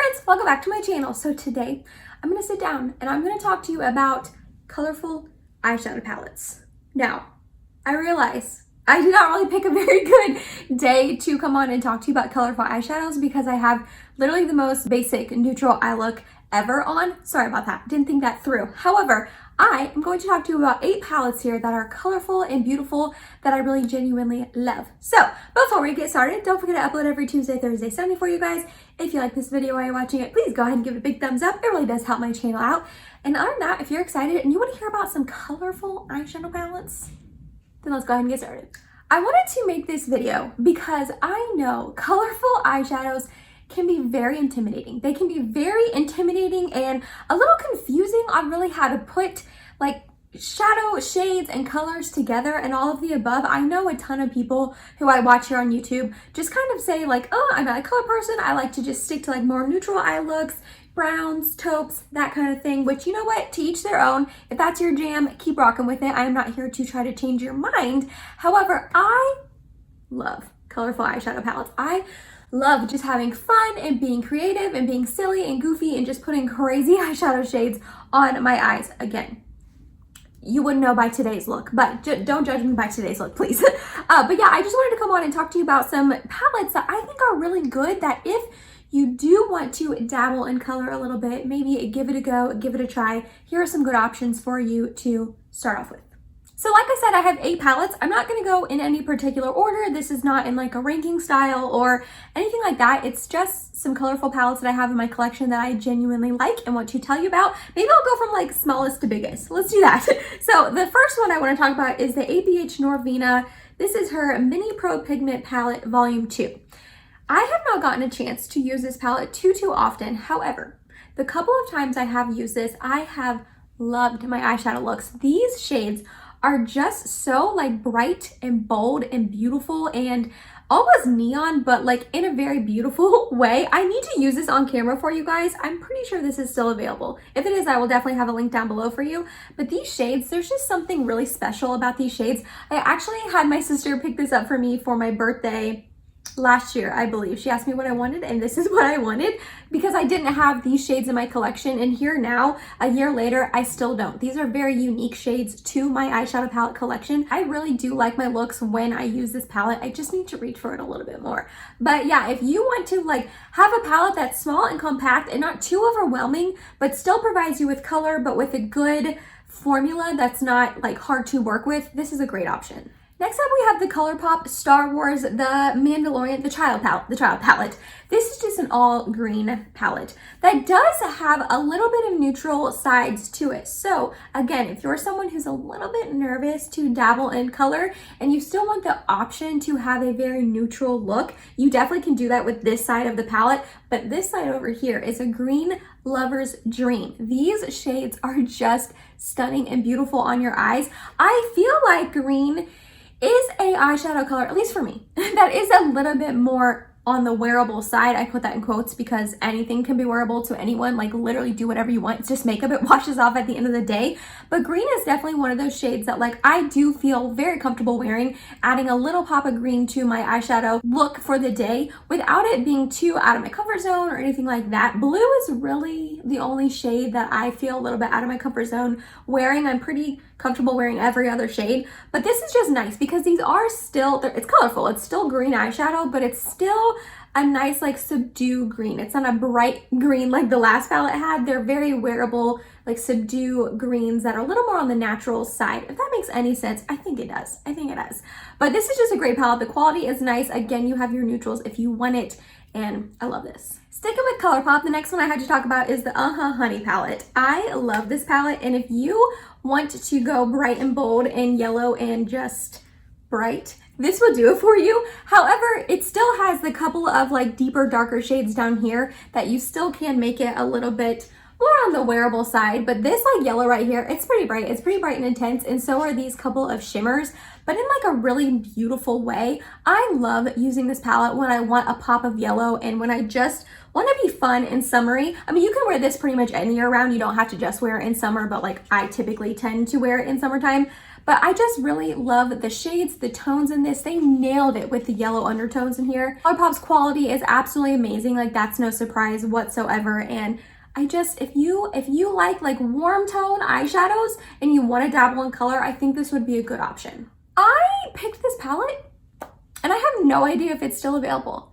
friends, welcome back to my channel. So today I'm going to sit down and I'm going to talk to you about colorful eyeshadow palettes. Now, I realize I did not really pick a very good day to come on and talk to you about colorful eyeshadows because I have literally the most basic neutral eye look ever on. Sorry about that, didn't think that through. However, I am going to talk to you about 8 palettes here that are colorful and beautiful that I really genuinely love. So before we get started, don't forget to upload every Tuesday, Thursday, Sunday for you guys. If you like this video while you're watching it, please go ahead and give it a big thumbs up. It really does help my channel out. And other than that, if you're excited and you want to hear about some colorful eyeshadow palettes, then let's go ahead and get started. I wanted to make this video because I know colorful eyeshadows can be very intimidating. They can be very intimidating and a little confusing on really how to put like shadow shades and colors together and all of the above. I know a ton of people who I watch here on YouTube just kind of say like, oh, I'm not a color person. I like to just stick to like more neutral eye looks, browns, taupes, that kind of thing, which you know what, to each their own. If that's your jam, keep rocking with it. I am not here to try to change your mind. However, I love colorful eyeshadow palettes. I love just having fun and being creative and being silly and goofy and just putting crazy eyeshadow shades on my eyes. Again, you wouldn't know by today's look, but don't judge me by today's look, please. But yeah, I just wanted to come on and talk to you about some palettes that I think are really good, that if you do want to dabble in color a little bit, maybe give it a go, give it a try, here are some good options for you to start off with. So like I said, I have 8 palettes. I'm not going to go in any particular order. This is not in like a ranking style or anything like that. It's just some colorful palettes that I have in my collection that I genuinely like and want to tell you about. Maybe I'll go from like smallest to biggest. Let's do that. So the first one I want to talk about is the ABH Norvina. This is her Mini Pro Pigment Palette Volume 2. I have not gotten a chance to use this palette too often. However, the couple of times I have used this, I have loved my eyeshadow looks. These shades are just so like bright and bold and beautiful and almost neon, but like in a very beautiful way. I need to use this on camera for you guys. I'm pretty sure this is still available. If it is, I will definitely have a link down below for you. But these shades, there's just something really special about these shades. I actually had my sister pick this up for me for my birthday last year, I believe. She asked me what I wanted and this is what I wanted because I didn't have these shades in my collection, and here now, a year later, I still don't. These are very unique shades to my eyeshadow palette collection. I really do like my looks when I use this palette. I just need to reach for it a little bit more. But yeah, if you want to like have a palette that's small and compact and not too overwhelming, but still provides you with color, but with a good formula that's not like hard to work with, this is a great option. Next up, we have the Colourpop Star Wars, the Mandalorian, the child palette. This is just an all green palette that does have a little bit of neutral sides to it. So again, if you're someone who's a little bit nervous to dabble in color and you still want the option to have a very neutral look, you definitely can do that with this side of the palette. But this side over here is a green lover's dream. These shades are just stunning and beautiful on your eyes. I feel like green is a eyeshadow color, at least for me, that is a little bit more on the wearable side. I put that in quotes because anything can be wearable to anyone, like literally do whatever you want. It's just makeup, it washes off at the end of the day. But green is definitely one of those shades that like I do feel very comfortable wearing, adding a little pop of green to my eyeshadow look for the day without it being too out of my comfort zone or anything like that. Blue is really the only shade that I feel a little bit out of my comfort zone wearing. I'm pretty comfortable wearing every other shade, but this is just nice because these are still, it's colorful, it's still green eyeshadow, but it's still a nice like subdue green. It's not a bright green like the last palette had. They're very wearable, like subdue greens that are a little more on the natural side. If that makes any sense, I think it does. I think it does. But this is just a great palette. The quality is nice. Again, you have your neutrals if you want it, and I love this. Sticking with Colourpop, the next one I had to talk about is the Honey palette. I love this palette, and if you want to go bright and bold and yellow and just bright, this will do it for you. However, it still has the couple of like deeper, darker shades down here that you still can make it a little bit more on the wearable side. But this like yellow right here, it's pretty bright. It's pretty bright and intense, and so are these couple of shimmers, but in like a really beautiful way. I love using this palette when I want a pop of yellow and when I just want to be fun and summery. I mean, you can wear this pretty much any year round. You don't have to just wear it in summer, but like I typically tend to wear it in summertime. but I just really love the shades, the tones in this. They nailed it with the yellow undertones in here. Colourpop's quality is absolutely amazing. Like, that's no surprise whatsoever. And I just, if you like warm tone eyeshadows and you want to dabble in color, I think this would be a good option. I picked this palette and I have no idea if it's still available.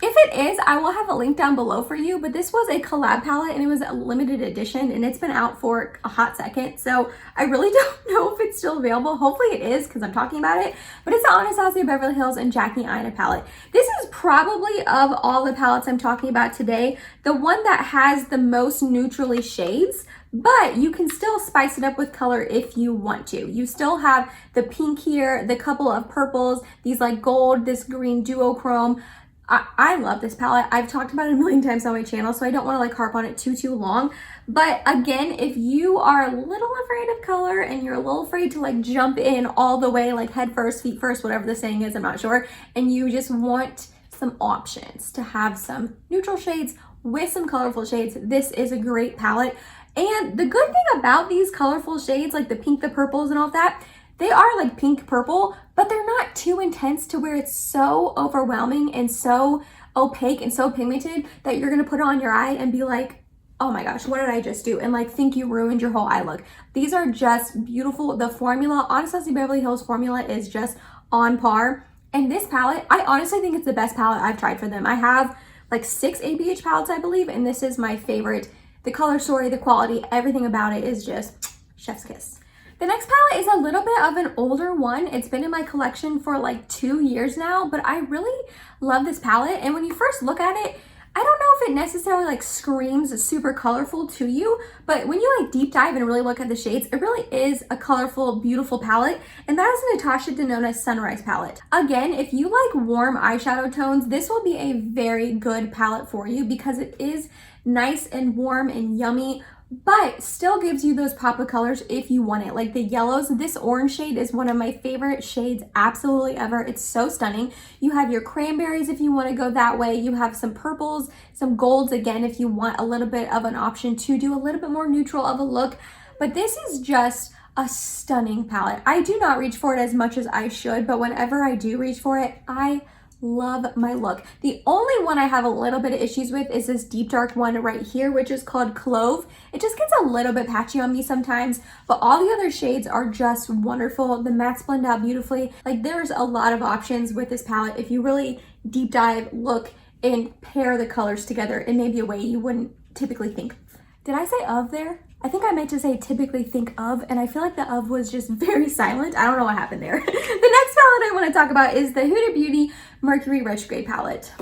If it is, I will have a link down below for you, but this was a collab palette and it was a limited edition and it's been out for a hot second. So I really don't know if it's still available. Hopefully it is because I'm talking about it, but it's the Anastasia Beverly Hills and Jackie Aina palette. This is probably, of all the palettes I'm talking about today, the one that has the most neutrally shades, but you can still spice it up with color if you want to. You still have the pink here, the couple of purples, these like gold, this green duochrome. I love this palette. I've talked about it a million times on my channel, so I don't want to like harp on it too long. But again, if you are a little afraid of color and you're a little afraid to like jump in all the way, like head first, feet first, whatever the saying is, I'm not sure, and you just want some options to have some neutral shades with some colorful shades, this is a great palette. And the good thing about these colorful shades, like the pink, the purples and all that, they are like pink purple, but they're not too intense to where it's so overwhelming and so opaque and so pigmented that you're gonna put it on your eye and be like, oh my gosh, what did I just do? And like think you ruined your whole eye look. These are just beautiful. The formula, Anastasia Beverly Hills formula is just on par. And this palette, I honestly think it's the best palette I've tried for them. I have like 6 ABH palettes, I believe, and this is my favorite. The color story, the quality, everything about it is just chef's kiss. The next palette is a little bit of an older one. It's been in my collection for like 2 years now, but I really love this palette. And when you first look at it, I don't know if it necessarily like screams super colorful to you, but when you like deep dive and really look at the shades, it really is a colorful, beautiful palette. And that is the Natasha Denona Sunrise palette. Again, if you like warm eyeshadow tones, this will be a very good palette for you because it is nice and warm and yummy, but still gives you those pop of colors if you want it. Like the yellows, this orange shade is one of my favorite shades absolutely ever. It's so stunning. You have your cranberries if you want to go that way. You have some purples, some golds again if you want a little bit of an option to do a little bit more neutral of a look. But this is just a stunning palette. I do not reach for it as much as I should, but whenever I do reach for it, I love my look. The only one I have a little bit of issues with is this deep dark one right here, which is called Clove. It just gets a little bit patchy on me sometimes, but all the other shades are just wonderful. The mattes blend out beautifully. Like there's a lot of options with this palette. If you really deep dive, look, and pair the colors together in maybe a way you wouldn't typically think. Did I say of there? I think I meant to say typically think of, and I feel like the of was just very silent. I don't know what happened there. The next palette I want to talk about is the Huda Beauty Mercury Retrograde palette.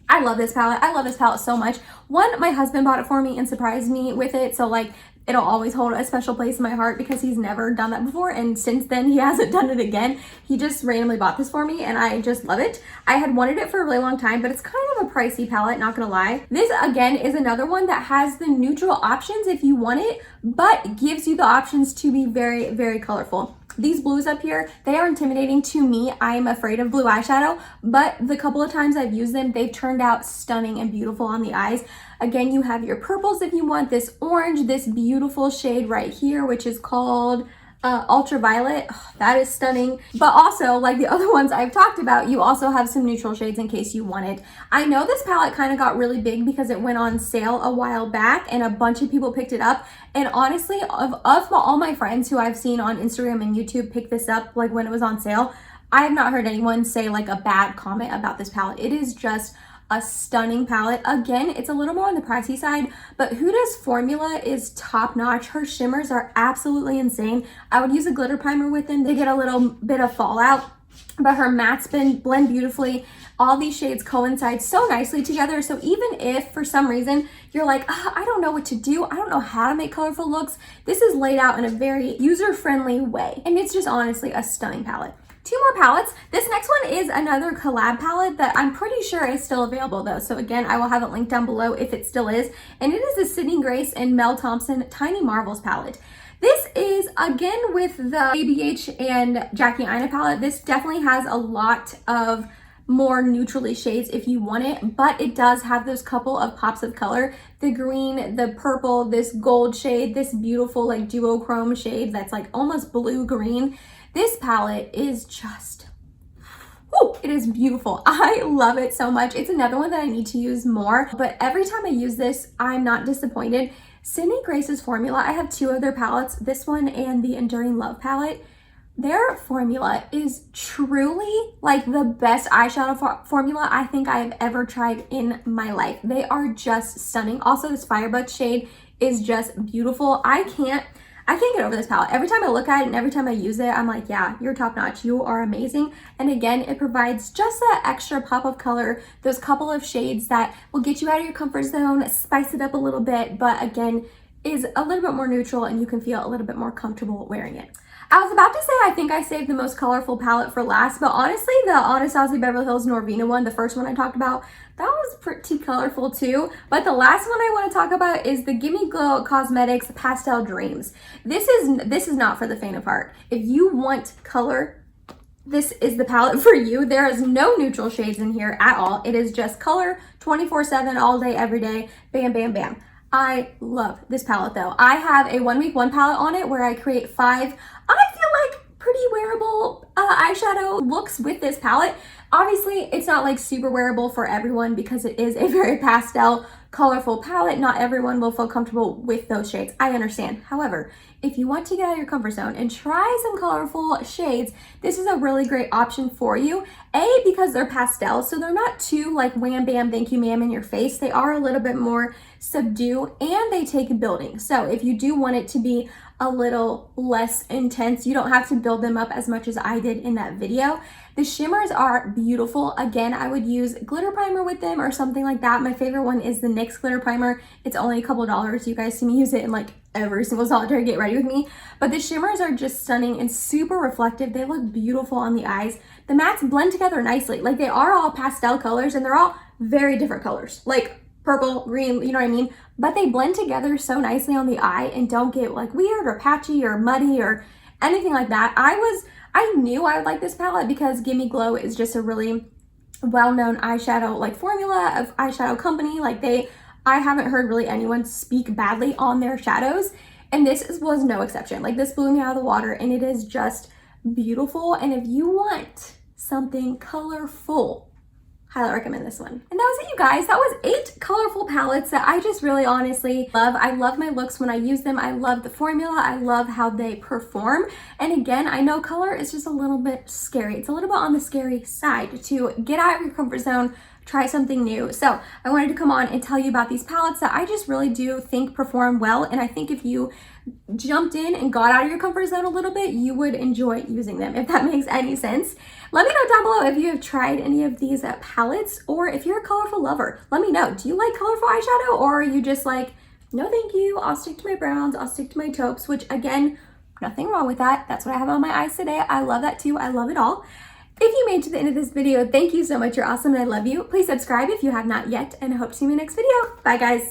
I love this palette. I love this palette so much. One, my husband bought it for me and surprised me with it, so like it'll always hold a special place in my heart because he's never done that before, and since then he hasn't done it again. He just randomly bought this for me and I just love it. I had wanted it for a really long time, but it's kind of a pricey palette, not gonna lie. This again is another one that has the neutral options if you want it, but gives you the options to be very, very colorful. These blues up here, they are intimidating to me. I am afraid of blue eyeshadow, but the couple of times I've used them, they've turned out stunning and beautiful on the eyes. Again, you have your purples if you want, this orange, this beautiful shade right here, which is called Ultraviolet. Oh, that is stunning. But also, like the other ones I've talked about, you also have some neutral shades in case you want it. I know this palette kind of got really big because it went on sale a while back and a bunch of people picked it up. And honestly, of all my friends who I've seen on Instagram and YouTube pick this up like when it was on sale, I have not heard anyone say like a bad comment about this palette. It is just a stunning palette. Again, it's a little more on the pricey side, but Huda's formula is top notch. Her shimmers are absolutely insane. I would use a glitter primer with them. They get a little bit of fallout, but her mattes blend beautifully. All these shades coincide so nicely together. So even if for some reason you're like, I don't know what to do, I don't know how to make colorful looks, this is laid out in a very user-friendly way. And it's just honestly a stunning palette. 2 more palettes. This next one is another collab palette that I'm pretty sure is still available though. So again, I will have it linked down below if it still is. And it is the Sydney Grace and Mel Thompson Tiny Marvels palette. This is again with the ABH and Jackie Aina palette. This definitely has a lot of more neutrally shades if you want it, but it does have those couple of pops of color. The green, the purple, this gold shade, this beautiful like duochrome shade that's like almost blue-green. This palette is just, whew, it is beautiful. I love it so much. It's another one that I need to use more, but every time I use this, I'm not disappointed. Sydney Grace's formula, I have 2 of their palettes, this one and the Enduring Love palette. Their formula is truly like the best eyeshadow formula I think I've ever tried in my life. They are just stunning. Also, this Firebug shade is just beautiful. I can't get over this palette. Every time I look at it and every time I use it, I'm like, yeah, you're top notch. You are amazing. And again, it provides just that extra pop of color, those couple of shades that will get you out of your comfort zone, spice it up a little bit, but again, is a little bit more neutral and you can feel a little bit more comfortable wearing it. I was about to say I think I saved the most colorful palette for last, but honestly, the Anastasia Beverly Hills Norvina one, the first one I talked about, that was pretty colorful too. But the last one I want to talk about is the Gimme Glow Cosmetics Pastel Dreams. This is not for the faint of heart. If you want color, this is the palette for you. There is no neutral shades in here at all. It is just color 24/7, all day, every day, bam, bam, bam. I love this palette though. I have a 1 week 1 palette on it where I create 5, I feel like pretty wearable eyeshadow looks with this palette. Obviously, it's not like super wearable for everyone because it is a very pastel, colorful palette. Not everyone will feel comfortable with those shades. I understand. However, if you want to get out of your comfort zone and try some colorful shades, this is a really great option for you. A, because they're pastel, so they're not too like wham bam thank you ma'am in your face. They are a little bit more subdued and they take building. So if you do want it to be a little less intense, you don't have to build them up as much as I did in that video. The shimmers are beautiful. Again, I would use glitter primer with them or something like that. My favorite one is the NYX glitter primer. It's only a couple dollars. You guys see me use it in like every single solitary get ready with me. But the shimmers are just stunning and super reflective. They look beautiful on the eyes. The mattes blend together nicely. Like they are all pastel colors and they're all very different colors. Like purple, green, you know what I mean? But they blend together so nicely on the eye and don't get like weird or patchy or muddy or anything like that. I knew I would like this palette because Gimme Glow is just a really well-known eyeshadow like formula of eyeshadow company. Like I haven't heard really anyone speak badly on their shadows, and this was no exception. Like this blew me out of the water and it is just beautiful. And if you want something colorful, highly recommend this one. And that was it, you guys. That was 8 colorful palettes that I just really honestly love. I love my looks when I use them. I love the formula. I love how they perform. And again, I know color is just a little bit scary. It's a little bit on the scary side to get out of your comfort zone, try something new. So I wanted to come on and tell you about these palettes that I just really do think perform well. And I think if you jumped in and got out of your comfort zone a little bit, you would enjoy using them, if that makes any sense. Let me know down below if you have tried any of these palettes or if you're a colorful lover. Let me know. Do you like colorful eyeshadow or are you just like, no thank you, I'll stick to my browns, I'll stick to my taupes, which again, nothing wrong with that. That's what I have on my eyes today. I love that too. I love it all. If you made it to the end of this video, thank you so much. You're awesome and I love you. Please subscribe if you have not yet, and I hope to see you in my next video. Bye guys.